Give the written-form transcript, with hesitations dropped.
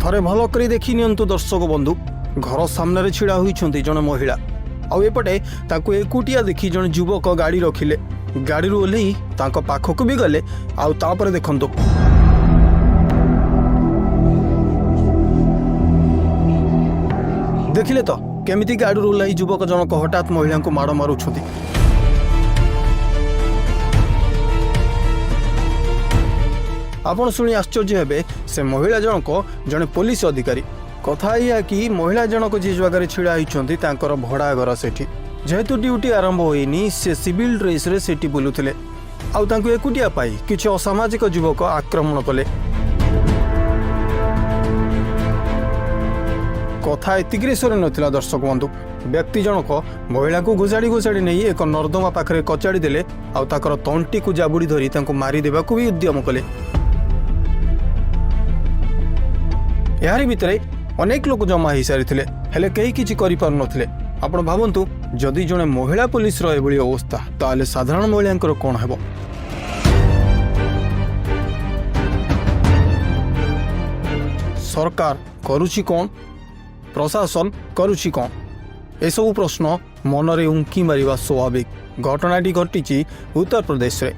थरे भल कर देखी नियंतु दर्शक बंधु घर सामने छिड़ा होइछंती जने महिला आउ एपटे ताकू एकुटिया देखी जने युवक गाड़ी रखिले गाड़ी ओह्लै तांको पाखक भी गले आउ तापर देखंतु देखिले तो केमिति गाड़ी ओह्लै युवक जनक हठात महिला को माड़ मारुछंती। आपण शुणी आश्चर्य हेबे से महिला जनक जने पुलिस अधिकारी कथा या कि महिला जनक जी जगह छिड़ा होइछंती तांकर भड़ा घर सेठी जेहेतु ड्यूटी आरंभ होइनी से सिविल ड्रेस रे सेठी बुलुथिले आउ तांको एकुटिया पाई किछि असामाजिक युवक आक्रमण कले। कथा एतिकरे सरे नथिला दर्शक बंधु व्यक्ति जनक महिला को घुसाड़ी घुसाड़ी नहीं एक नर्दमा पाखरे कचाड़ी देले आउ ताकर तंटी को जाबुड़ी धरी तांको मारी देबाकू भी उद्यम कले। यारी भितरे अनेक लोक जमा हो सारी हेले कहीं किछि करि पारु नथिले। आपण भावंतु जदि जने महिला पुलिस रो एभली अवस्था ताले साधारण महिलांकर कोन हेबो। सरकार करूछि कोन, प्रशासन करूछि कोन, एसबू प्रश्न मनरे उंकी मारिबा स्वाभाविक। घटनाटी घटिछि उत्तर प्रदेश रे।